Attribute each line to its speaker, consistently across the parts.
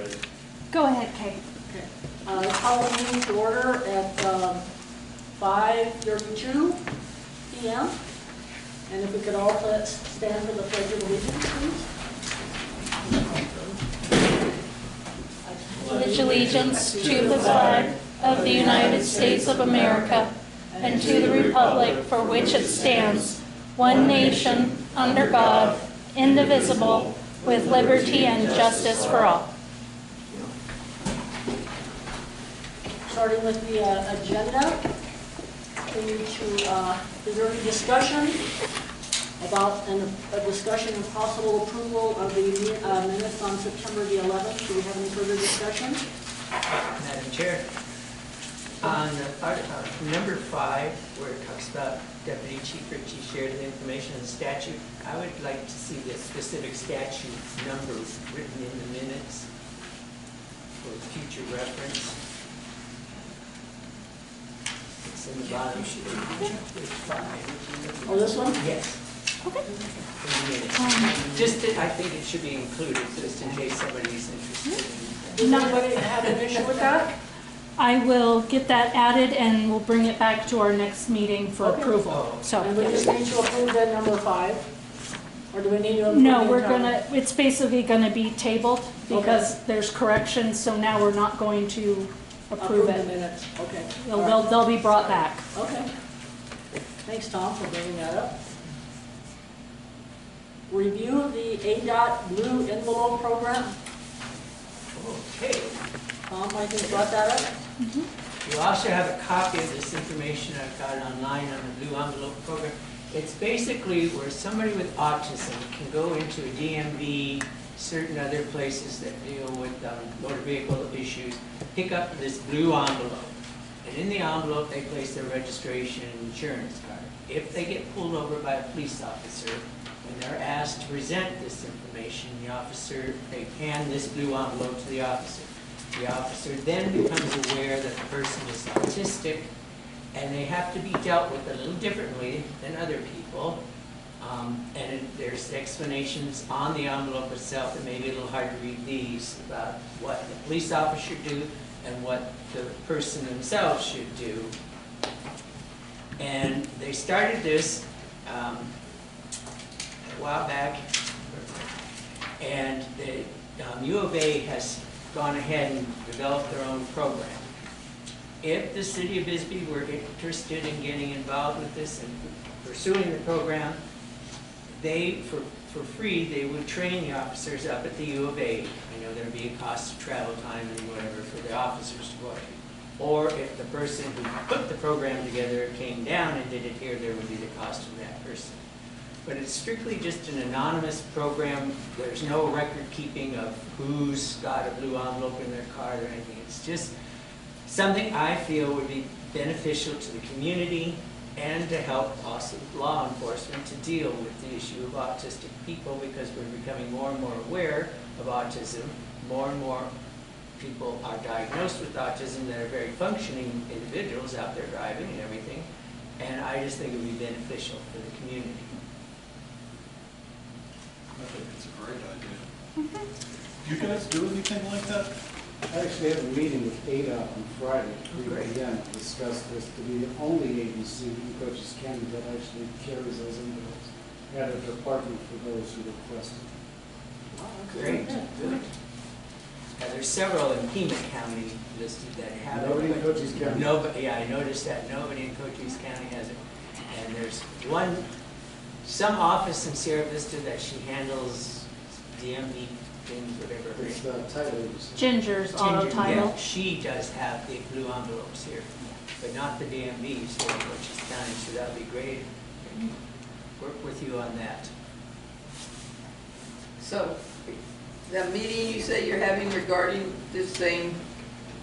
Speaker 1: ready.
Speaker 2: Go ahead, Kay.
Speaker 3: Okay. Call the meeting to order at 5:32 p.m. And if we could all stand for the Pledge of Allegiance, please.
Speaker 2: Pledge allegiance to the flag of the United States of America and to the republic for which it stands, one nation, under God, indivisible, with liberty and justice for all.
Speaker 3: Starting with the agenda, is there any discussion about a discussion and possible approval of the minutes on September the 11th? Do we have any further discussion?
Speaker 4: Madam Chair, on number 5, where it talks about Deputy Chief Ritchie shared the information on the statute, I would like to see the specific statute number written in the minutes for future reference. It's in the bottom sheet. Page 5.
Speaker 3: Oh, this one?
Speaker 4: Yes.
Speaker 2: Okay.
Speaker 4: In the minutes. I think it should be included, just in case somebody's interested in
Speaker 3: Does anybody have an issue with that?
Speaker 2: I will get that added and we'll bring it back to our next meeting for
Speaker 3: Okay.
Speaker 2: approval. So,
Speaker 3: And we just need to approve that number 5? Or do we need to approve
Speaker 2: no,
Speaker 3: the
Speaker 2: we're
Speaker 3: entire-
Speaker 2: it's basically gonna be tabled because there's corrections, so now we're not going to approve
Speaker 3: the
Speaker 2: it.
Speaker 3: minutes? Okay. All right.
Speaker 2: They'll be brought back.
Speaker 3: Okay. Thanks, Tom, for bringing that up. Review of the ADOT Blue Envelope Program.
Speaker 4: Okay.
Speaker 3: Tom, I think brought that up.
Speaker 4: You also have a copy of this information I've got online on the Blue Envelope Program. It's basically where somebody with autism can go into a DMV, certain other places that deal with motor vehicle issues, pick up this blue envelope. And in the envelope, they place their registration and insurance card. If they get pulled over by a police officer, when they're asked to present this information, they hand this blue envelope to the officer. The officer then becomes aware that the person is autistic, and they have to be dealt with a little differently than other people. There's explanations on the envelope itself that may be a little hard to read these about what the police officer should do and what the person themselves should do. And they started this a while back, and the U of A has gone ahead and developed their own program. If the city of Bisbee were interested in getting involved with this and pursuing the program, for free, they would train the officers up at the U of A. I know there'd be a cost of travel time and whatever for the officers to go out. Or if the person who put the program together came down and did it here, there would be the cost of that person. But it's strictly just an anonymous program. There's no record keeping of who's got a blue envelope in their card or anything. It's just something I feel would be beneficial to the community and to help also law enforcement to deal with the issue of autistic people, because we're becoming more and more aware of autism. More and more people are diagnosed with autism that are very functioning individuals out there driving and everything. And I just think it would be beneficial for the community.
Speaker 1: I think it's a great idea. You guys do anything like that?
Speaker 5: I actually have a meeting with ADOT on Friday at 3
Speaker 4: Great.
Speaker 5: p.m. to discuss this, to be the only agency in Cochise County that actually carries those envelopes at a department for those who request it.
Speaker 4: Great, good. There's several in Pima County listed that have it.
Speaker 5: Nobody in
Speaker 4: but
Speaker 5: Cochise County.
Speaker 4: Nobody, yeah, I noticed that nobody in Cochise County has it. And there's some office in Sierra Vista that she handles DMV things, whatever her
Speaker 5: It's the title agency.
Speaker 2: Ginger's auto
Speaker 4: Ginger,
Speaker 2: title.
Speaker 4: yeah, she does have the blue envelopes here, but not the DMVs here in Cochise County, so that would be great. Work with you on that.
Speaker 6: So, that meeting you say you're having regarding this same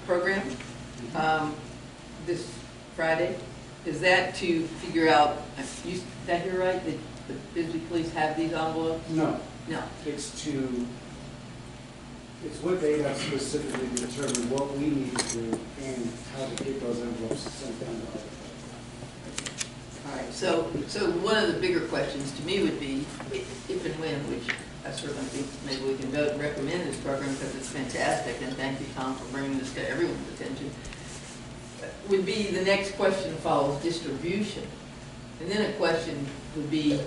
Speaker 6: program, this Friday, is that to figure out, is that you're right, that the Bisbee Police have these envelopes?
Speaker 5: No,
Speaker 6: No.
Speaker 5: it's what ADOT specifically determine what we need to do and how to get those envelopes sent down to our department.
Speaker 6: All right, so one of the bigger questions to me would be, if and when, which I certainly think maybe we can vote and recommend this program because it's fantastic. project, and thank you, Tom, for bringing this to everyone's attention, would be the next question follows distribution. And then a question would be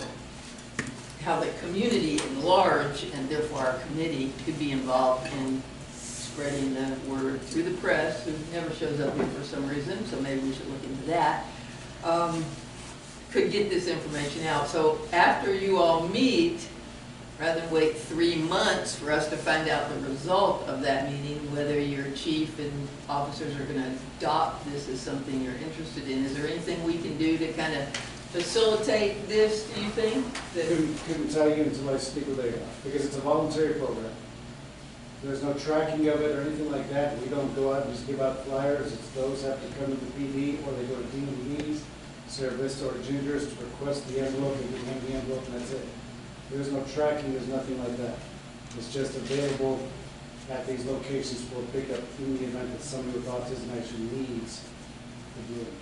Speaker 6: how the community at large, and therefore our committee, could be involved in spreading the word through the press, who never shows up here for some reason, so maybe we should look into that, could get this information out. So after you all meet, rather than wait 3 months for us to find out the result of that meeting, whether your chief and officers are going to adopt this as something you're interested in, is there anything we can do to kind of facilitate this, do you think?
Speaker 5: Couldn't tell you until I speak with ADOT, because it's a voluntary program. There's no tracking of it or anything like that. We don't go out and just give out flyers. It's those have to come to the PD, or they go to DMVs, Sierra Vista or Gingers to request the envelope, and give them the envelope, and that's it. There's no tracking, there's nothing like that. It's just available at these locations for pickup in the event that somebody with autism actually needs to do it.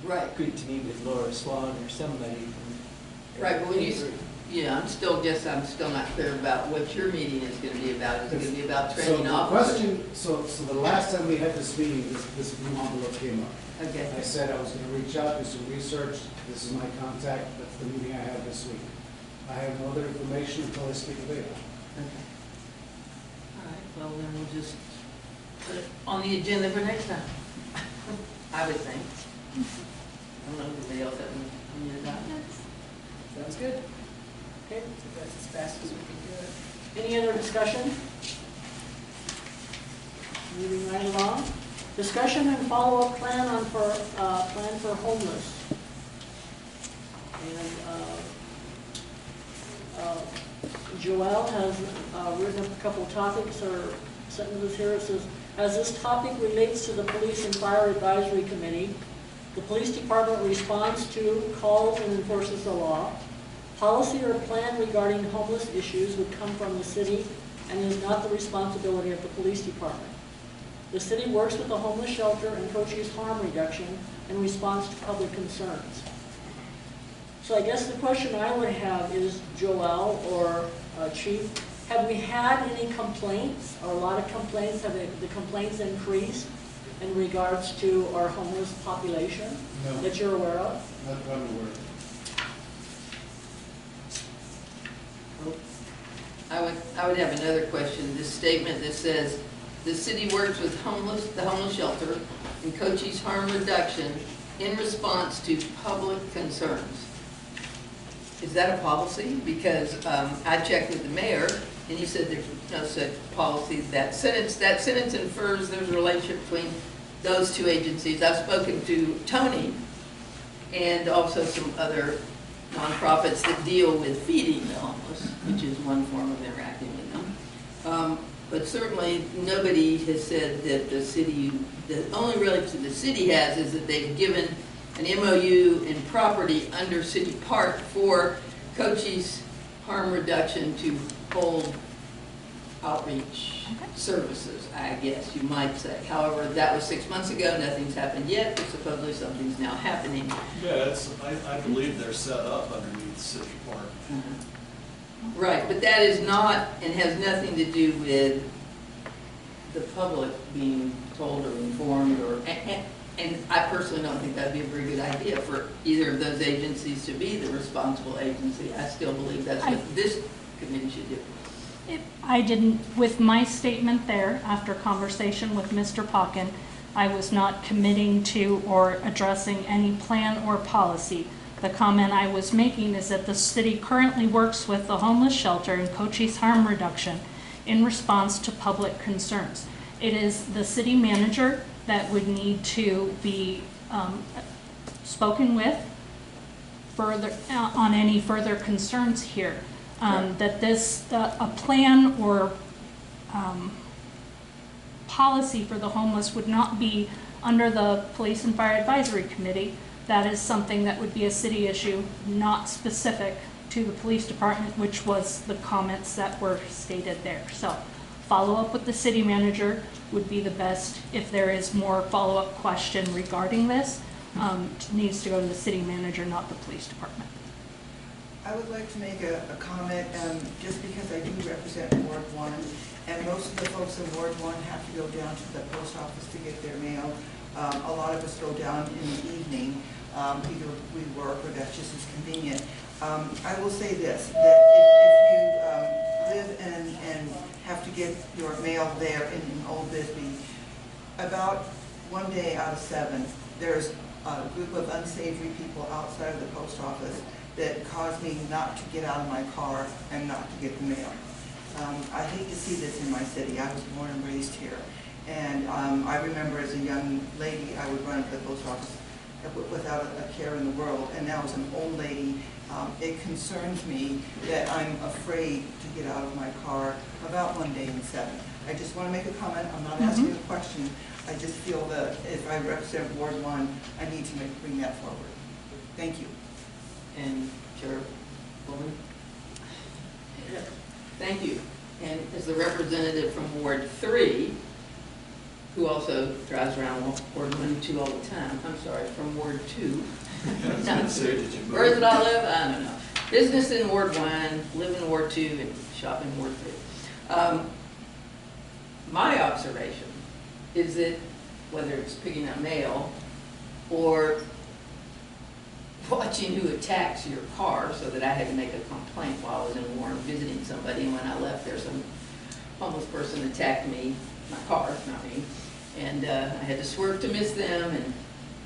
Speaker 6: Right.
Speaker 4: Good to meet with Laura Swan or somebody from.
Speaker 6: Right, but when you, yeah, I'm still not clear about what your meeting is going to be about. Is it going to be about training officers?
Speaker 5: So the last time we had this meeting, this blue envelope came up.
Speaker 6: Okay.
Speaker 5: I said I was going to reach out, do some research. This is my contact. That's the meeting I have this week. I have no other information until I speak with ADOT.
Speaker 6: Okay. All right, well, then we'll just put it on the agenda for next time, I would think. I don't know if anybody else has any opinion about it.
Speaker 3: Sounds good. Okay,
Speaker 7: That's as fast as we can do it.
Speaker 3: any other discussion? Moving right along. Discussion and follow-up plan for homeless. And Joelle has written up a couple of topics or sentences here. It says, as this topic relates to the Police and Fire Advisory Committee, the police department responds to, calls, and enforces the law. Policy or plan regarding homeless issues would come from the city and is not the responsibility of the police department. The city works with the homeless shelter and Cochise harm reduction in response to public concerns. So I guess the question I would have is, Joelle or Chief, have we had any complaints, or a lot of complaints? Have the complaints increased in regards to our homeless population
Speaker 5: No.
Speaker 3: that you're aware of?
Speaker 5: Not that I'm aware of.
Speaker 6: I would have another question. This statement that says, the city works with the homeless shelter and Cochise harm reduction in response to public concerns. Is that a policy? Because I checked with the mayor and he said there's no such policy. That sentence infers there's a relationship between those two agencies. I've spoken to Tony and also some other nonprofits that deal with feeding the homeless, which is one form of interacting with them. But certainly nobody has said that the city, the only relationship the city has is that they've given an MOU in property under City Park for Cochise harm reduction to hold outreach services, I guess you might say. However, that was 6 months ago, nothing's happened yet, but supposedly something's now happening.
Speaker 1: Yeah, I believe they're set up underneath City Park.
Speaker 6: Right, but that is not, and has nothing to do with the public being told or informed, or, and I personally don't think that'd be a very good idea for either of those agencies to be the responsible agency. I still believe that's what this committee should do.
Speaker 2: I didn't, with my statement there, after conversation with Mr. Pocken, I was not committing to or addressing any plan or policy. The comment I was making is that the city currently works with the homeless shelter and Cochise harm reduction in response to public concerns. It is the city manager that would need to be spoken with further on any further concerns here. That a plan or policy for the homeless would not be under the Police and Fire Advisory Committee. That is something that would be a city issue, not specific to the police department, which was the comments that were stated there. So follow up with the city manager would be the best. If there is more follow-up question regarding this, it needs to go to the city manager, not the police department.
Speaker 8: I would like to make a comment, just because I do represent Ward 1, and most of the folks in Ward 1 have to go down to the post office to get their mail. A lot of us go down in the evening, either we work or that's just as convenient. I will say this, that if you live and have to get your mail there in Old Bisbee, about 1 day out of 7, there's a group of unsavory people outside of the post office that caused me not to get out of my car and not to get the mail. I hate to see this in my city. I was born and raised here. And I remember as a young lady, I would run to the post office without a care in the world. And now as an old lady, it concerns me that I'm afraid to get out of my car about 1 day in 7. I just want to make a comment. I'm not asking a question. I just feel that if I represent Ward 1, I need to bring that forward. Thank you.
Speaker 6: And Chairwoman?
Speaker 3: Yeah.
Speaker 6: Thank you. And as the representative from Ward 3, who also drives around Ward 1 and 2 all the time, I'm sorry, from Ward 2.
Speaker 1: I was gonna say, did you move?
Speaker 6: Where did I live? I don't know. Business in Ward 1, live in Ward 2, and shop in Ward 3. My observation is that whether it's picking up mail or watching who attacks your car, so that I had to make a complaint while I was in Warren visiting somebody, and when I left there, some homeless person attacked me, my car, not me, and I had to swerve to miss them, and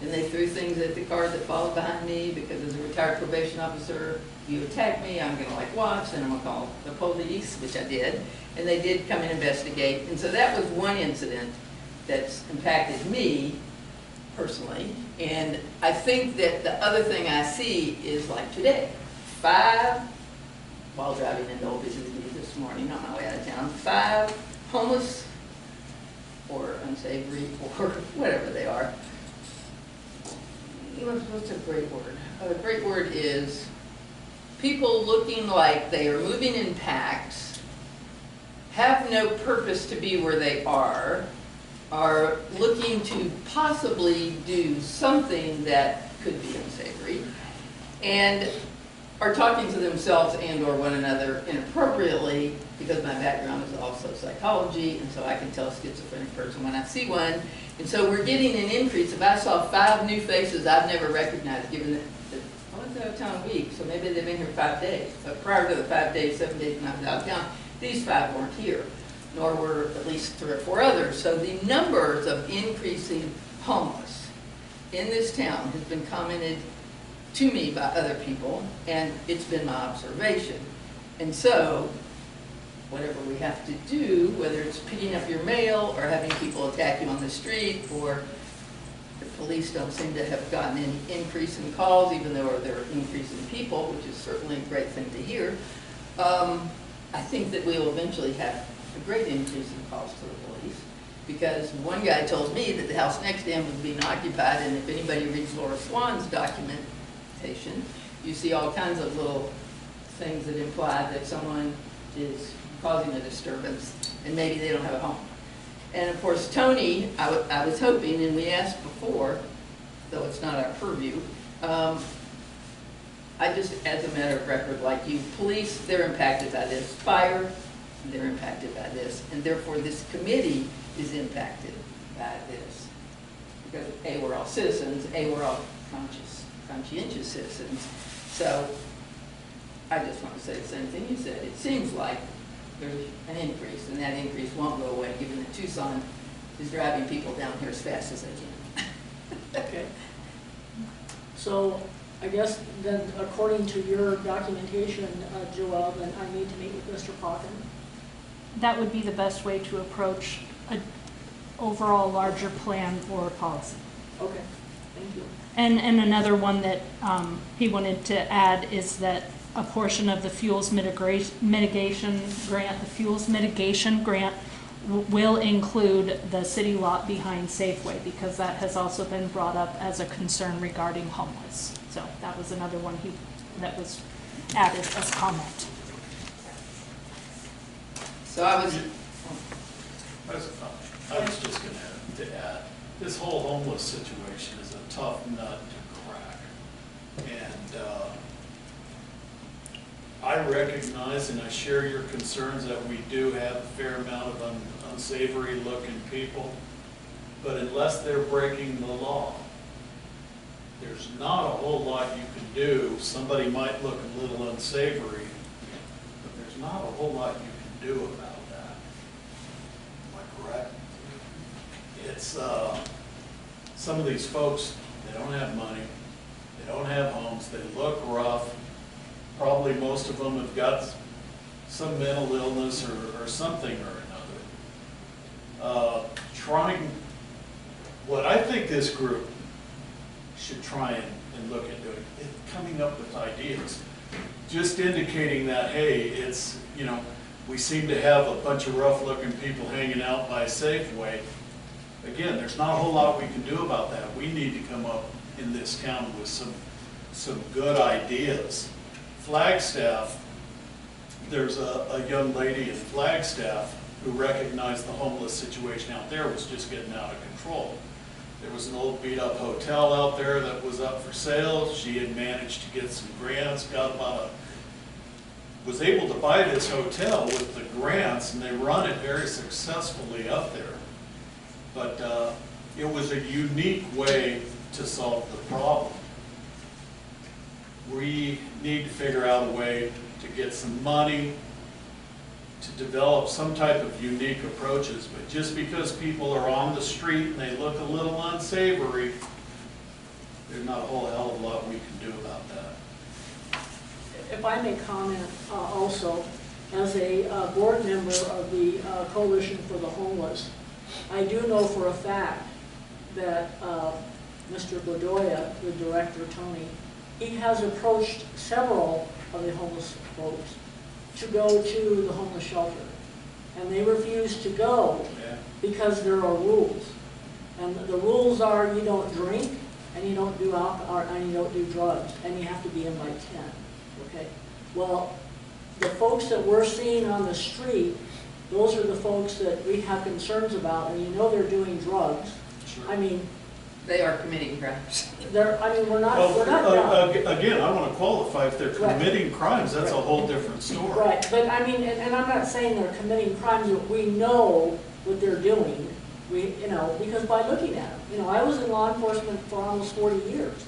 Speaker 6: then they threw things at the car that followed behind me, because as a retired probation officer, you attack me, I'm gonna watch, and I'm gonna call the police, which I did, and they did come and investigate, and so that was one incident that's impacted me personally. And I think that the other thing I see is like today, 5, while driving into Old Bisbee this morning on my way out of town, 5 homeless or unsavory or whatever they are. What's a great word? A great word is people looking like they are moving in packs, have no purpose to be where they are looking to possibly do something that could be unsavory, and are talking to themselves and or one another inappropriately, because my background is also psychology, and so I can tell a schizophrenic person when I see one. And so we're getting an increase. If I saw 5 new faces I've never recognized, given that I was out of town a week, so maybe they've been here 5 days. But prior to the 5 days, 7 days when I was out of town, these 5 weren't here, nor were at least 3 or 4 others. So the numbers of increasing homeless in this town has been commented to me by other people, and it's been my observation. And so, whatever we have to do, whether it's picking up your mail or having people attack you on the street, or the police don't seem to have gotten any increase in calls, even though they're increasing people, which is certainly a great thing to hear, I think that we will eventually have a great increase in calls to the police, because one guy told me that the house next to him was being occupied, and if anybody reads Laura Swan's documentation, you see all kinds of little things that imply that someone is causing a disturbance, and maybe they don't have a home. And of course, Tony, I was hoping, and we asked before, though it's not our purview, I just, as a matter of record, like you, police, they're impacted by this. Fire, they're impacted by this. And therefore, this committee is impacted by this. Because A, we're all citizens, A, we're all conscientious citizens. So I just want to say the same thing you said. It seems like there's an increase, and that increase won't go away, given that Tucson is driving people down here as fast as they can.
Speaker 3: Okay. So I guess then, according to your documentation, Joelle, then I need to meet with Mr. Pocken.
Speaker 2: That would be the best way to approach an overall larger plan or policy.
Speaker 3: Okay, thank you.
Speaker 2: And another one that he wanted to add is that a portion of the fuels mitigation grant will include the city lot behind Safeway, because that has also been brought up as a concern regarding homeless. So that was another one that was added as comment.
Speaker 6: So I was
Speaker 1: just going to add, this whole homeless situation is a tough nut to crack. And I recognize and I share your concerns that we do have a fair amount of unsavory looking people, but unless they're breaking the law, there's not a whole lot you can do. Somebody might look a little unsavory, but there's not a whole lot you can do about that. Am I correct? It's, some of these folks, they don't have money, they don't have homes, they look rough. Probably most of them have got some mental illness or something or another. What I think this group should try and look at doing is coming up with ideas. Just indicating that, hey, it's, you know, we seem to have a bunch of rough looking people hanging out by Safeway. Again, there's not a whole lot we can do about that. We need to come up in this county with some good ideas. Flagstaff, there's a young lady in Flagstaff who recognized the homeless situation out there was just getting out of control. There was an old beat up hotel out there that was up for sale. She had managed to get some grants, was able to buy this hotel with the grants, and they run it very successfully up there. But it was a unique way to solve the problem. We need to figure out a way to get some money to develop some type of unique approaches, but just because people are on the street and they look a little unsavory, there's not a whole hell of a lot we can do about that.
Speaker 3: If I may comment also, as a board member of the Coalition for the Homeless, I do know for a fact that Mr. Bedoya, the director, Tony, he has approached several of the homeless folks to go to the homeless shelter. And they refuse to go because there are rules. And the rules are you don't drink, and you don't do alcohol, and you don't do drugs, and you have to be in by 10. Okay? Well, the folks that we're seeing on the street, those are the folks that we have concerns about, and you know they're doing drugs.
Speaker 1: Sure.
Speaker 3: I mean,
Speaker 6: They are committing crimes.
Speaker 3: we're not
Speaker 1: Well,
Speaker 3: done.
Speaker 1: again, I want to qualify, if they're
Speaker 3: Right.
Speaker 1: committing crimes, that's a whole different story.
Speaker 3: Right, but I mean, and I'm not saying they're committing crimes, but we know what they're doing. You know, because by looking at them, you know, I was in law enforcement for almost 40 years.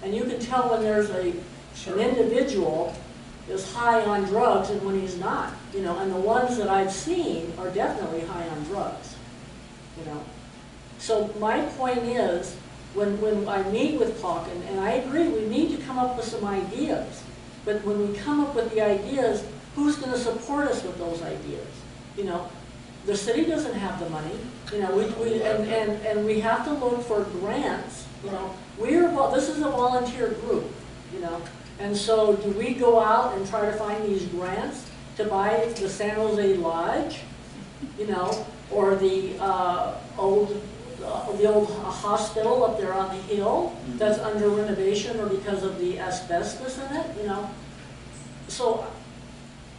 Speaker 3: And you can tell when there's an individual is high on drugs and when he's not, you know, and the ones that I've seen are definitely high on drugs, you know. So my point is, when I meet with Paul, and I agree, we need to come up with some ideas, but when we come up with the ideas, who's going to support us with those ideas? You know, the city doesn't have the money, you know, and we have to look for grants, you know. This is a volunteer group, you know, and so do we go out and try to find these grants to buy the San Jose Lodge, you know, or the old hospital up there on the hill that's under renovation or because of the asbestos in it, you know. So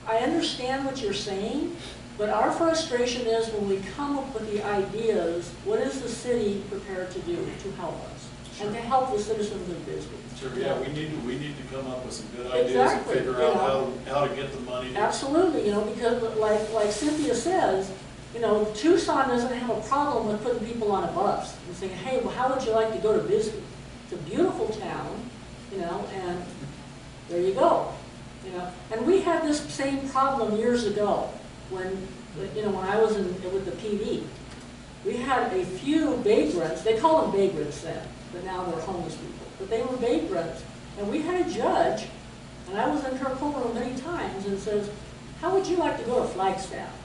Speaker 3: I understand what you're saying, but our frustration is when we come up with the ideas, what is the city prepared to do to help us?
Speaker 1: Sure.
Speaker 3: And to help the citizens of Bisbee.
Speaker 1: Sure, yeah, we need to come up with some good ideas and
Speaker 3: Exactly,
Speaker 1: figure
Speaker 3: you
Speaker 1: out how to get the money.
Speaker 3: Absolutely, you know, because like Cynthia says, you know, Tucson doesn't have a problem with putting people on a bus and saying, hey, well, how would you like to go to Bisbee? It's a beautiful town, you know, and there you go, you know. And we had this same problem years ago when, you know, when I was with the PD. We had a few vagrants, they call them vagrants then, but now they're homeless people, but they were vagrants. And we had a judge, and I was in her courtroom many times, and says, how would you like to go to Flagstaff?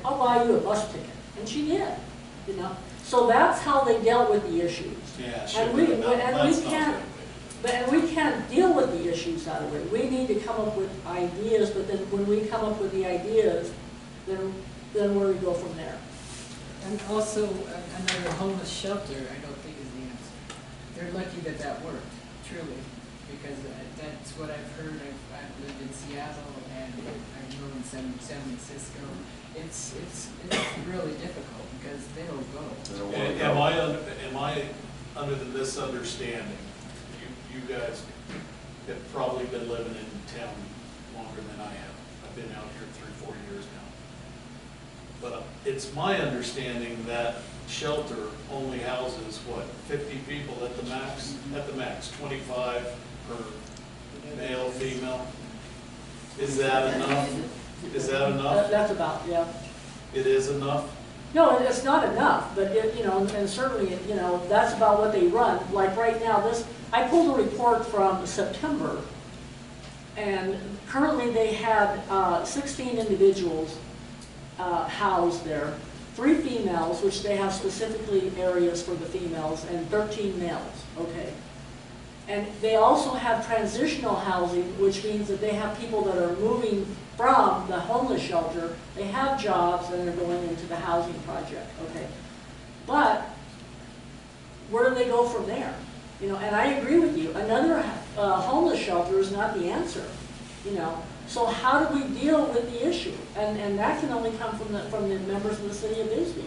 Speaker 3: I'll buy you a bus ticket. And she did, you know. So that's how they dealt with the issues.
Speaker 1: Yeah, sure.
Speaker 3: And we
Speaker 1: That's not
Speaker 3: can't,
Speaker 1: good.
Speaker 3: we can't deal with the issues that way. We need to come up with ideas, but then when we come up with the ideas, then where do we go from there?
Speaker 7: And also, another homeless shelter, I don't think is the answer. They're lucky that that worked, truly, because that's what I've heard. I've lived in Seattle and I've known in San Francisco. It's really difficult because they don't go.
Speaker 1: Am I under the misunderstanding? You guys have probably been living in town longer than I have. I've been out here 3-4 years now. But it's my understanding that shelter only houses, what, 50 people at the max? At the max, 25 per male, female. Is that enough? Is that enough?
Speaker 3: That's about, yeah.
Speaker 1: It is enough?
Speaker 3: No, it's not enough, but it, you know, and certainly, you know, that's about what they run. Like right now, I pulled a report from September, and currently they had 16 individuals housed there, 3 females, which they have specifically areas for the females, and 13 males, okay? And they also have transitional housing, which means that they have people that are moving from the homeless shelter. They have jobs and they're going into the housing project, okay? But where do they go from there? You know, and I agree with you. Another homeless shelter is not the answer, you know? So how do we deal with the issue? And that can only come from the members of the city of Bisbee,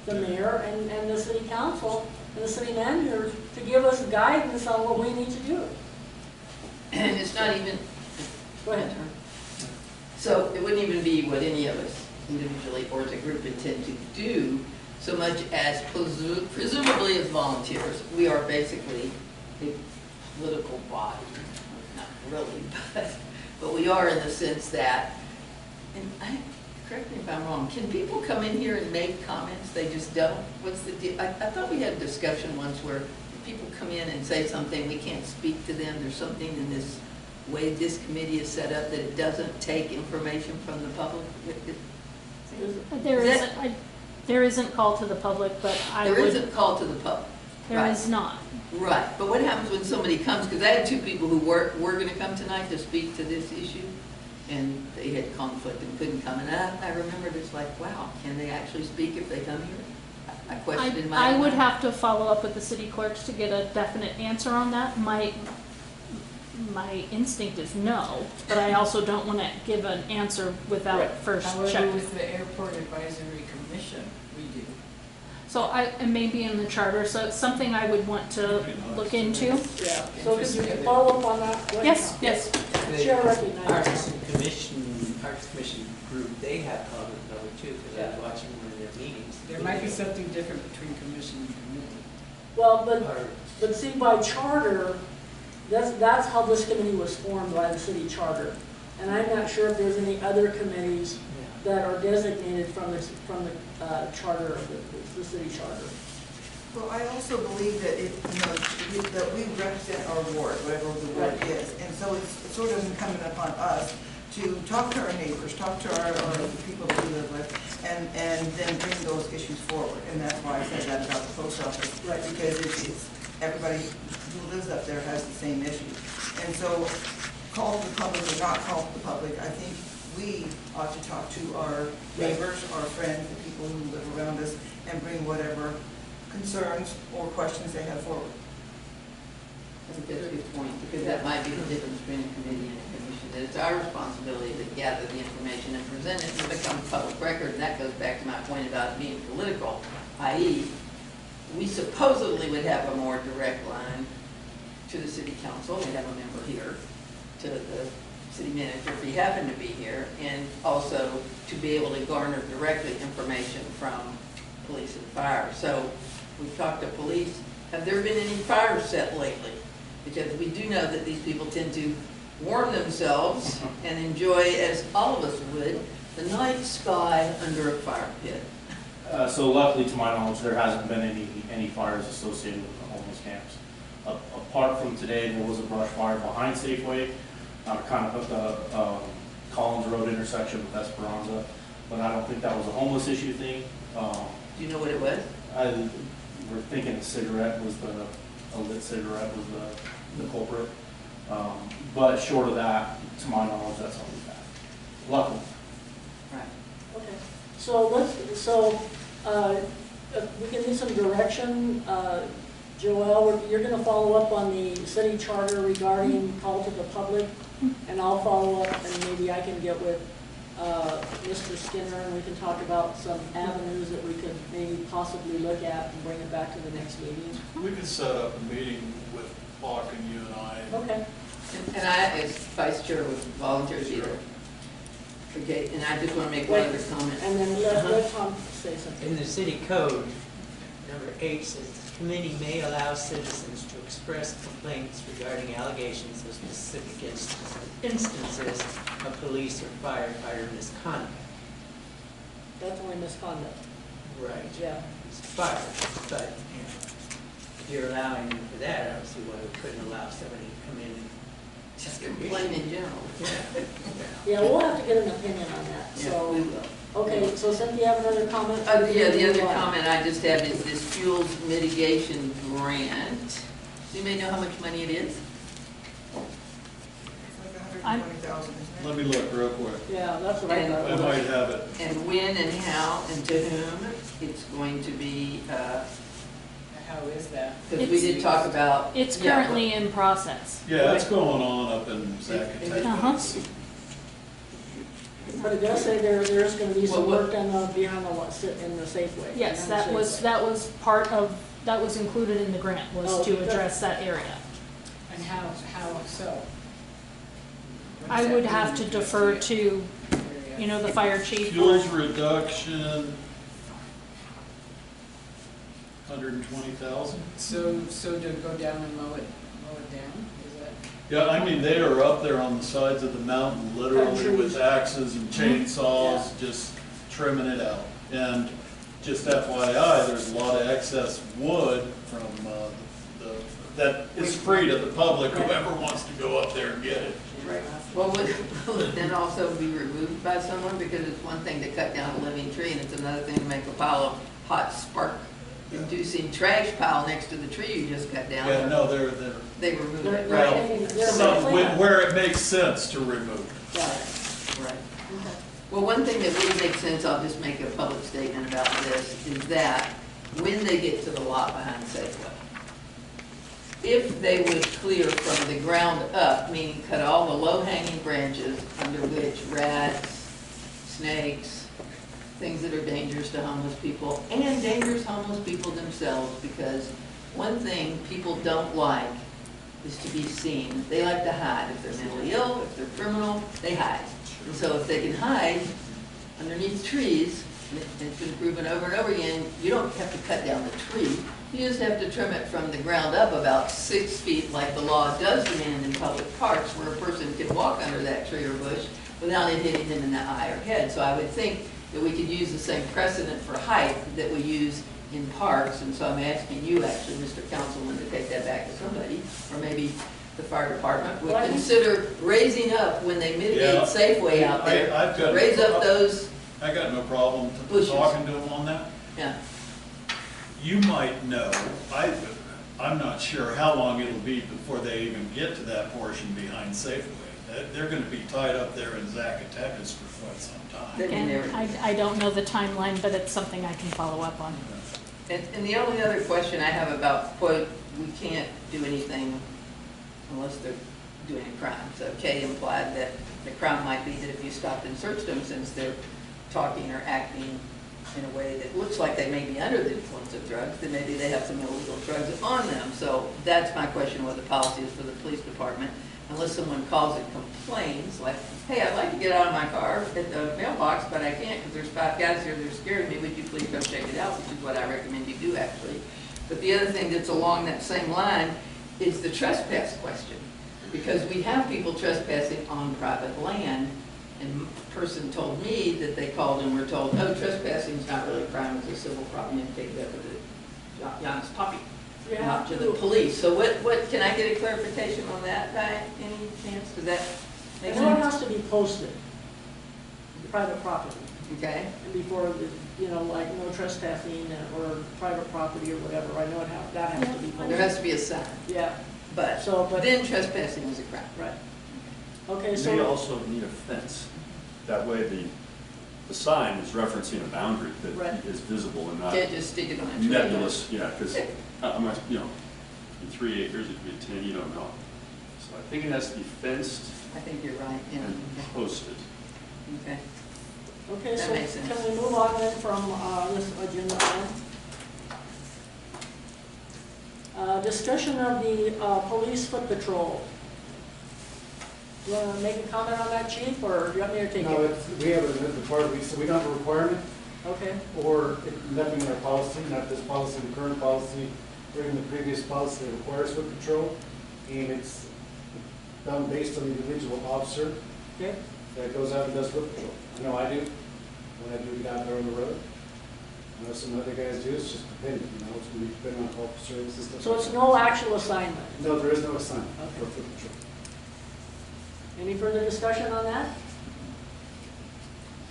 Speaker 3: the mayor and the city council and the city manager to give us guidance on what we need to do.
Speaker 6: And it's not even,
Speaker 3: Go ahead.
Speaker 6: so it wouldn't even be what any of us individually or as a group intend to do, so much as presumably as volunteers. We are basically a political body, not really, but we are in the sense that, and correct me if I'm wrong, can people come in here and make comments? They just don't? What's the deal? I thought we had a discussion once where if people come in and say something, we can't speak to them. There's something in this way this committee is set up that it doesn't take information from the public.
Speaker 2: There isn't call to the public, but
Speaker 6: There isn't call to the public.
Speaker 2: There is not.
Speaker 6: Right, but what happens when somebody comes, because I had 2 people who were going to come tonight to speak to this issue, and they had conflict and couldn't come, and I remembered, it's like, wow, can they actually speak if they come here? I questioned in my
Speaker 2: I would
Speaker 6: mind.
Speaker 2: have to follow up with the city clerks to get a definite answer on that. My instinct is no, but I also don't want to give an answer without first
Speaker 7: However,
Speaker 2: checking.
Speaker 7: with the Airport Advisory Commission, we do.
Speaker 2: So it may be in the charter, so it's something I would want to look into.
Speaker 3: Yeah, so could you follow up on that? Go ahead.
Speaker 2: Yes.
Speaker 3: Chair recognizes.
Speaker 4: Parks Commission group, they have public knowledge too, because I was watching one of their meetings.
Speaker 7: There might be something different between commission and committee.
Speaker 3: Well, but see, by charter, that's how this committee was formed, by the city charter. And I'm not sure if there's any other committees that are designated from the charter of the city charter.
Speaker 8: Well, I also believe that that we represent our ward, whatever the ward is. And so it's sort of incumbent upon us to talk to our neighbors, talk to our people that we live with, and then bring those issues forward. And that's why I said that about the post office, right? Because it's everybody who lives up there has the same issue. And so call to the public or not call to the public, I think we ought to talk to our neighbors, our friends, the people who live around us, and bring whatever concerns or questions they have forward.
Speaker 6: I think that's a good point, because that might be the difference between a committee and a commission, that it's our responsibility to gather the information and present it to become public record, and that goes back to my point about it being political, i.e., we supposedly would have a more direct line to the city council, we have a member here, to the city manager if he happened to be here, and also to be able to garner directly information from police and fire. So we've talked to police. Have there been any fires set lately? Because we do know that these people tend to warm themselves and enjoy, as all of us would, the night sky under a fire pit.
Speaker 9: So luckily, to my knowledge, there hasn't been any fires associated with the homeless camps. Apart from today, there was a brush fire behind Safeway, kind of at the Collins Road intersection with Esperanza, but I don't think that was a homeless issue thing.
Speaker 6: Do you know what it was?
Speaker 9: We're thinking a cigarette was a lit cigarette was the culprit. But short of that, to my knowledge, that's all we've had. Luckily.
Speaker 6: Right.
Speaker 3: Okay, so we can need some direction. Joelle, you're going to follow up on the city charter regarding call to the public, and I'll follow up, and maybe I can get with Mr. Skinner, and we can talk about some avenues that we could maybe possibly look at and bring it back to the next meeting.
Speaker 1: We could set up a meeting with Bach and you and I.
Speaker 3: Okay.
Speaker 6: And I, as vice chair, would volunteer to be there. Okay, and I just want to make one other comment.
Speaker 3: And then let Tom say something.
Speaker 4: In the city code, number 8 says, "The committee may allow citizens to express complaints regarding allegations of specific instances of police or firefighter misconduct."
Speaker 3: That's only misconduct.
Speaker 4: Right.
Speaker 3: Yeah.
Speaker 4: It's fire, but, you know, if you're allowing them for that, I don't see why we couldn't allow somebody to come in and
Speaker 6: Just complain in general.
Speaker 4: Yeah.
Speaker 3: Yeah, we'll have to get an opinion on that,
Speaker 6: Yeah, we
Speaker 3: so.
Speaker 6: will.
Speaker 3: Okay, so Cynthia, you have another comment?
Speaker 6: Yeah, the other comment I just have is this fuels mitigation grant. Does anybody know how much money it is?
Speaker 8: It's like 120,000, isn't it?
Speaker 1: Let me look real quick.
Speaker 3: Yeah, that's what I
Speaker 1: I
Speaker 3: thought.
Speaker 1: might have it.
Speaker 6: And when and how and to whom it's going to be,
Speaker 7: How is that?
Speaker 6: because we did talk about.
Speaker 2: It's
Speaker 6: yeah,
Speaker 2: currently in process.
Speaker 1: Yeah, it's going on up in Zacatecas.
Speaker 2: Uh-huh.
Speaker 3: But it does say there is gonna be some
Speaker 6: Well,
Speaker 3: work done behind in the Safeway.
Speaker 2: Yes,
Speaker 3: behind the
Speaker 2: that
Speaker 3: Safeway.
Speaker 2: was part of, that was included in the grant, was
Speaker 3: Oh,
Speaker 2: to
Speaker 3: okay.
Speaker 2: address that area.
Speaker 7: And how so? What does
Speaker 2: I
Speaker 7: that
Speaker 2: would
Speaker 7: mean?
Speaker 2: have to defer to, you know, the fire chief.
Speaker 1: Fuels reduction, 120,000.
Speaker 7: So to go down and mow it down, is that?
Speaker 1: Yeah, I mean, they are up there on the sides of the mountain, literally with axes and chainsaws, just trimming it out. And just FYI, there's a lot of excess wood from that is free to the public, whoever wants to go up there and get it.
Speaker 3: Right.
Speaker 6: Well, will it then also be removed by someone? Because it's one thing to cut down a living tree, and it's another thing to make a pile of hot spark-inducing trash pile next to the tree you just cut down.
Speaker 1: Yeah, no, they're,
Speaker 6: They remove it,
Speaker 3: They're
Speaker 6: right?
Speaker 3: taking- they're
Speaker 1: some,
Speaker 3: cleaning.
Speaker 1: where it makes sense to remove.
Speaker 3: Got it.
Speaker 6: Right. Well, one thing that would make sense, I'll just make a public statement about this, is that when they get to the lot behind Safeway, if they would clear from the ground up, meaning cut all the low-hanging branches under which rats, snakes, things that are dangerous to homeless people, and dangerous homeless people themselves, because one thing people don't like is to be seen. They like to hide. If they're mentally ill, if they're criminal, they hide. And so if they can hide underneath trees, and it's been proven over and over again, you don't have to cut down the tree. You just have to trim it from the ground up about 6 feet like the law does demand in public parks, where a person can walk under that tree or bush without it hitting them in the eye or head. So I would think that we could use the same precedent for height that we use in parks. And so I'm asking you actually, Mr. Councilman, to take that back to somebody, or maybe the fire department would
Speaker 3: Well,
Speaker 6: consider raising up when they mitigate
Speaker 1: Yeah.
Speaker 6: Safeway out there.
Speaker 1: I've got-
Speaker 6: Raise up those,
Speaker 1: I got no problem
Speaker 6: Bushes.
Speaker 1: talking to them on that.
Speaker 6: yeah.
Speaker 1: You might know, I'm not sure how long it'll be before they even get to that portion behind Safeway. They're gonna be tied up there in Zacatecas for quite some time.
Speaker 6: They've been there.
Speaker 2: And I don't know the timeline, but it's something I can follow up on.
Speaker 6: And the only other question I have about, quote, we can't do anything unless they're doing a crime. So Kay implied that the crime might be that if you stopped and searched them, since they're talking or acting in a way that looks like they may be under the influence of drugs, then maybe they have some illegal drugs on them. So that's my question, what the policy is for the police department. Unless someone calls and complains, like, hey, I'd like to get out of my car at the mailbox, but I can't because there's 5 guys here that are scaring me, would you please come check it out, which is what I recommend you do actually. But the other thing that's along that same line is the trespass question. Because we have people trespassing on private land, and a person told me that they called and were told, no, trespassing is not really a crime, it's a civil problem, and take that to the Janus Poppy, not to the police. So what, can I get a clarification on that by any chance? Does that make
Speaker 3: And it
Speaker 6: sense?
Speaker 3: has to be posted, private property,
Speaker 6: Okay,
Speaker 3: and before, like no trespassing or private property or whatever, I know that has to be
Speaker 6: there
Speaker 3: posted.
Speaker 6: has to be a sign,
Speaker 3: Yeah,
Speaker 6: but
Speaker 3: but,
Speaker 6: then trespassing is a crime.
Speaker 3: right. Okay,
Speaker 10: You may
Speaker 3: so,
Speaker 10: also need a fence. That way the sign is referencing a boundary
Speaker 3: Right.
Speaker 10: that is visible and not
Speaker 6: Can't just stick it on a tree.
Speaker 10: nebulous, yeah, because, I'm not, in 3 acres, it could be 10, you don't know. So I think it has to be fenced
Speaker 6: I think you're right, yeah,
Speaker 10: and posted.
Speaker 6: okay.
Speaker 3: okay,
Speaker 6: That
Speaker 3: so
Speaker 6: makes sense.
Speaker 3: can we move on then from this agenda item? Discussion of the police foot patrol. You want to make a comment on that, chief, or do you want me to take
Speaker 5: No,
Speaker 3: it?
Speaker 5: we have a part, we don't have a requirement,
Speaker 3: Okay,
Speaker 5: or nothing in our policy, not this policy, the current policy, or even the previous policy that requires foot patrol. And it's done based on the individual officer
Speaker 3: okay.
Speaker 5: that goes out and does foot patrol. I know I do, when I do get out there on the road. I know some other guys do, it's just dependent, you know, it's going to be dependent on officers and stuff.
Speaker 3: So it's no actual assignment.
Speaker 5: No, there is no assignment for
Speaker 3: Okay.
Speaker 5: foot patrol.
Speaker 3: Any further discussion on that?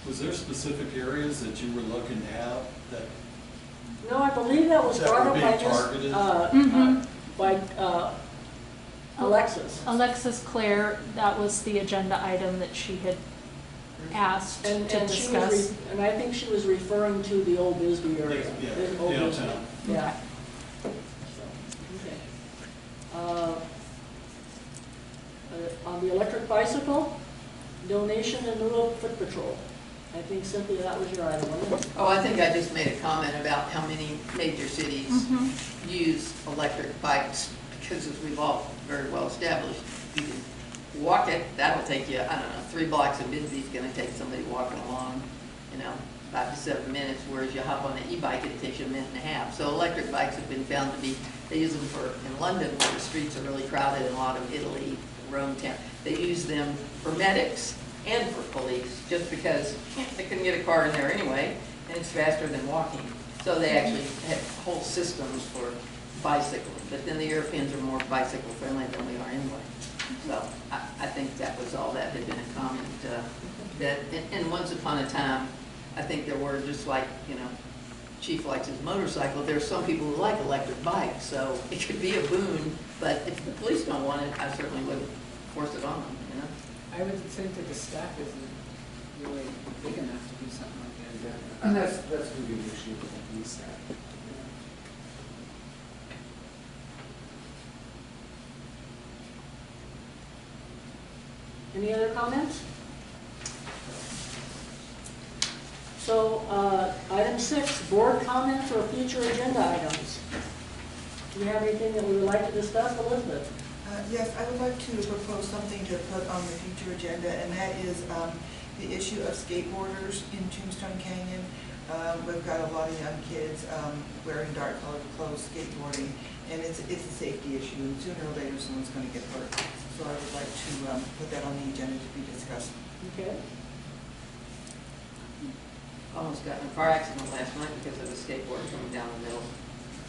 Speaker 1: Was there specific areas that you were looking to have that,
Speaker 3: No, I believe that was
Speaker 1: That
Speaker 3: brought
Speaker 1: were
Speaker 3: up
Speaker 1: being
Speaker 3: by
Speaker 1: targeted?
Speaker 3: by Alexis.
Speaker 2: Alexis Claire, that was the agenda item that she had asked to
Speaker 3: And she was,
Speaker 2: discuss.
Speaker 3: and I think she was referring to the old Bisbee area.
Speaker 1: Yeah,
Speaker 3: The old Bisbee.
Speaker 1: downtown.
Speaker 3: Yeah. So, okay. On the electric bicycle, donation in lieu of foot patrol. I think Cynthia, that was your item, wasn't it?
Speaker 6: Oh, I think I just made a comment about how many major cities
Speaker 2: Mhm.
Speaker 6: use electric bikes, because as we've all very well established, you can walk it, that'll take you, I don't know, 3 blocks of Bisbee's gonna take somebody walking along, 5 to 7 minutes, whereas you hop on an e-bike, it takes you a minute and a half. So electric bikes have been found to be, they use them in London, where the streets are really crowded, and a lot of Italy, Rome town, they use them for medics and for police, just because they couldn't get a car in there anyway, and it's faster than walking. So they actually have whole systems for bicycling, but then the Europeans are more bicycle friendly than we are anyway. So I think that was all that had been a comment, and once upon a time, I think there were, just like, Chief likes his motorcycle, there's some people who like electric bikes, so it could be a boon, but if the police don't want it, I certainly wouldn't force it on them,
Speaker 7: I would think that the staff isn't really big enough to do something like that.
Speaker 5: And that's going to be an issue with the police staff.
Speaker 3: Any other comments? So, item 6, board comments or future agenda items. Do you have anything that we would like to discuss, Elizabeth?
Speaker 8: Yes, I would like to propose something to put on the future agenda, and that is the issue of skateboarders in Tombstone Canyon. We've got a lot of young kids wearing dark colored clothes skateboarding, and it's a safety issue, and sooner or later someone's going to get hurt. So I would like to put that on the agenda to be discussed.
Speaker 3: Okay.
Speaker 6: Almost got in a car accident last night because of a skateboarder coming down the middle.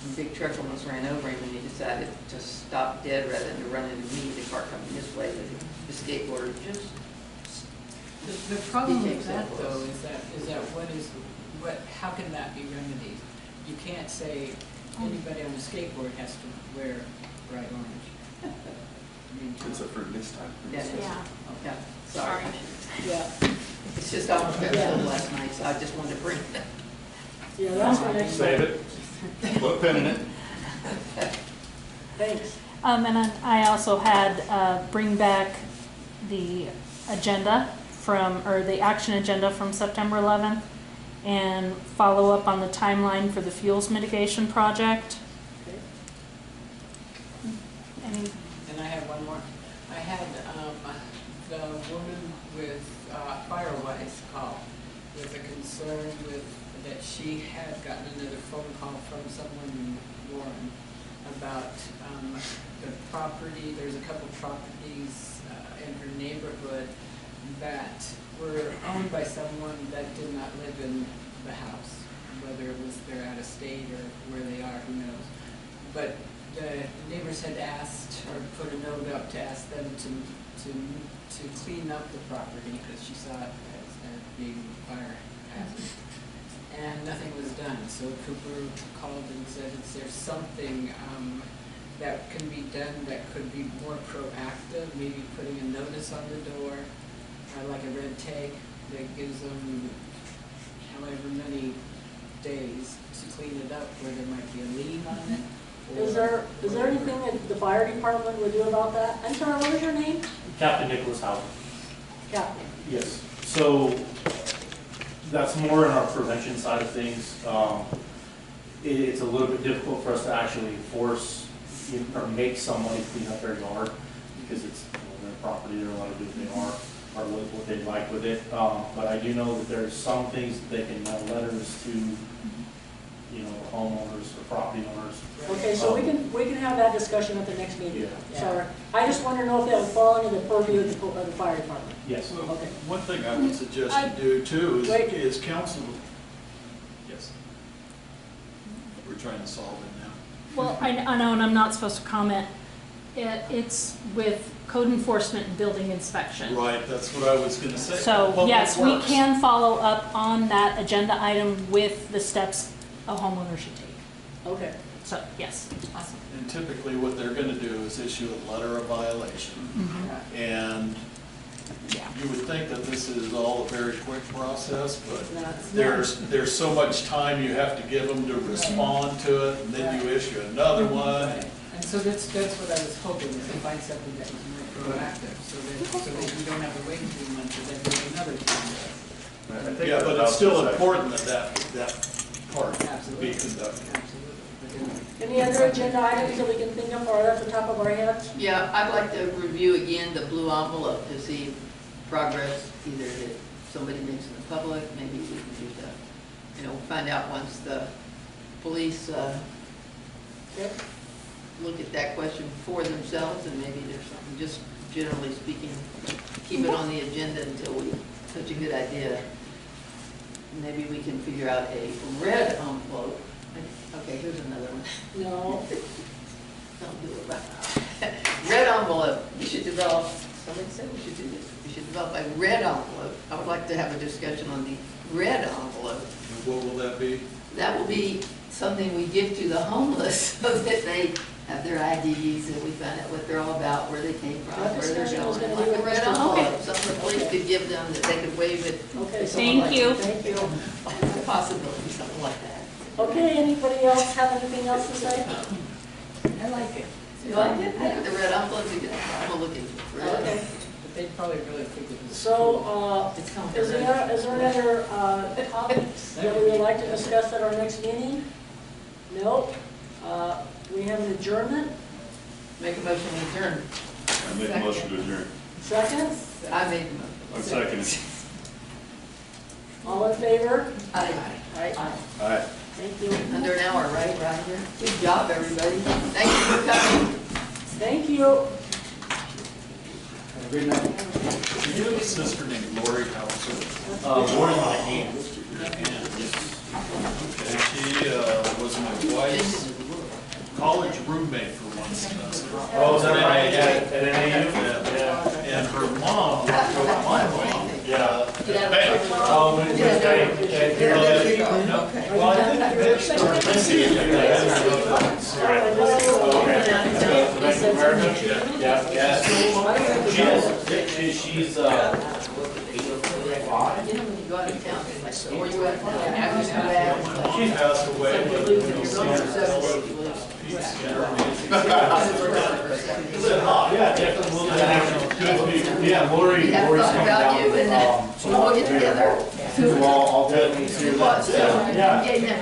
Speaker 6: A big truck almost ran over him, and he decided to stop dead rather than to run into me, the car coming this way. The skateboarder just,
Speaker 7: The problem
Speaker 6: He
Speaker 7: with
Speaker 6: takes
Speaker 7: that
Speaker 6: that
Speaker 7: though
Speaker 6: close.
Speaker 7: is how can that be remedied? You can't say anybody on a skateboard has to wear bright orange. I mean,
Speaker 10: Except for this time.
Speaker 6: yeah,
Speaker 2: Yeah.
Speaker 6: yeah, sorry.
Speaker 3: Yeah,
Speaker 6: It's just almost got killed last night, so I just wanted to bring it.
Speaker 3: yeah, that's for next
Speaker 10: Save
Speaker 3: time.
Speaker 10: it. Put a pin in it.
Speaker 3: Thanks.
Speaker 2: And then I also had bring back the agenda or the action agenda from September 11th and follow up on the timeline for the fuels mitigation project.
Speaker 3: Okay.
Speaker 2: Any,
Speaker 7: And I have one more. I had the woman with Firewise call with a concern that she had gotten another phone call from someone in Warren about the property. There's a couple properties in her neighborhood that were owned by someone that did not live in the house, whether it was they're out of state or where they are, who knows. But the neighbors had asked, or put a note up to ask them to clean up the property because she saw it as being fire hazard. And nothing was done, so Cooper called and said, is there something that can be done that could be more proactive, maybe putting a notice on the door, like a red tag that gives them however many days to clean it up where there might be a lien on it?
Speaker 3: Is there anything that the fire department would do about that? I'm sorry, what was your name?
Speaker 9: Captain Nicholas Howard.
Speaker 3: Captain.
Speaker 9: Yes, so that's more in our prevention side of things. It's a little bit difficult for us to actually enforce or make somebody clean up their yard because it's, property, they're allowed to do what they are, or what they'd like with it. But I do know that there's some things that they can mail letters to, you know, homeowners or property owners.
Speaker 3: Okay, so we can have that discussion at the next meeting.
Speaker 9: Yeah.
Speaker 3: Sorry, I just want to know if that would fall under the purview of the fire department.
Speaker 9: Yes.
Speaker 1: Well,
Speaker 3: Okay.
Speaker 1: one thing I would suggest you do too
Speaker 3: Wait.
Speaker 1: is counsel. Yes. We're trying to solve it now.
Speaker 2: Well, I know, and I'm not supposed to comment. It's with code enforcement and building inspection.
Speaker 1: Right, that's what I was gonna say.
Speaker 2: So,
Speaker 1: Public
Speaker 2: yes, we
Speaker 1: Works.
Speaker 2: can follow up on that agenda item with the steps a homeowner should take.
Speaker 3: Okay,
Speaker 2: So, yes. Awesome.
Speaker 1: And typically what they're gonna do is issue a letter of violation. And
Speaker 2: Yeah.
Speaker 1: you would think that this is all a very quick process, but
Speaker 3: that's
Speaker 1: there's so much time you have to give them to respond to it, and then you issue another one.
Speaker 7: And so that's what I was hoping, is to find something that was more proactive, so that you don't have to wait 3 months and then wait another 2 months.
Speaker 1: Yeah, but it's still important that part be
Speaker 7: Absolutely.
Speaker 1: conducted.
Speaker 7: Absolutely.
Speaker 3: Any other agenda items that we can think of right off the top of our heads?
Speaker 6: Yeah, I'd like to review again the blue envelope to see progress, either that somebody makes in the public, maybe we can do the, find out once the police,
Speaker 3: Okay.
Speaker 6: look at that question for themselves, and maybe there's something, just generally speaking, keep it on the agenda until we, such a good idea. Maybe we can figure out a red envelope. Okay, here's another one.
Speaker 3: No,
Speaker 6: Don't do it right now. Red envelope, we should develop, somebody said we should do this, we should develop a red envelope. I would like to have a discussion on the red envelope.
Speaker 1: And what will that be?
Speaker 6: That will be something we give to the homeless so that they have their IDs, and we find out what they're all about, where they came from,
Speaker 3: That
Speaker 6: where they're
Speaker 3: discussion was
Speaker 6: going.
Speaker 3: gonna be
Speaker 6: Like a
Speaker 3: with
Speaker 6: red
Speaker 3: Mr.
Speaker 6: envelope,
Speaker 3: Clark.
Speaker 6: something the police could give them that they could waive it.
Speaker 3: okay.
Speaker 2: Thank you.
Speaker 3: Thank you.
Speaker 6: A possibility, something like that.
Speaker 3: Okay, anybody else have anything else to say?
Speaker 7: I like it.
Speaker 6: You like it? I think the red envelope's a good, I'm gonna look into it.
Speaker 3: Okay,
Speaker 7: But they'd probably really think it was.
Speaker 3: so,
Speaker 6: It's coming.
Speaker 3: is there any other, topics that we would like to discuss at our next meeting? No? We have an adjournment,
Speaker 6: Make a motion to adjourn.
Speaker 10: I make a motion to adjourn.
Speaker 3: second,
Speaker 6: I made the motion.
Speaker 10: I'm second.
Speaker 3: all in favor?
Speaker 6: Aye.
Speaker 3: Aye.
Speaker 10: All right.
Speaker 3: Thank you.
Speaker 6: Under an hour, right, Roger? Good job, everybody. Thank you for coming.
Speaker 3: Thank you.
Speaker 5: Have a good night.
Speaker 1: Do you have a sister named Lori Hauser?
Speaker 9: Lori, my aunt.
Speaker 1: Okay, she was my wife's college roommate for one semester.
Speaker 9: Oh, is that right? Yeah, at NAU?
Speaker 1: Yeah. And her mom, my mom,
Speaker 9: Yeah.
Speaker 6: Get out
Speaker 1: Bank.
Speaker 6: of
Speaker 9: Oh, when it's well, I think that's she's 85.
Speaker 6: You know, when you go out of town, it's like, where you at now? After you come back,
Speaker 1: she passed away.
Speaker 6: you
Speaker 1: But
Speaker 6: lose
Speaker 1: you
Speaker 6: it,
Speaker 1: know,
Speaker 6: you're
Speaker 1: some
Speaker 6: going
Speaker 1: of
Speaker 6: to
Speaker 1: the-
Speaker 9: Yeah, definitely. Yeah, Lori's
Speaker 6: We have
Speaker 9: coming
Speaker 6: thought about
Speaker 9: down.
Speaker 6: you, and we'll get together.
Speaker 9: I'll definitely see
Speaker 6: Two
Speaker 9: that.
Speaker 6: lots, so,
Speaker 9: Yeah.
Speaker 6: yeah,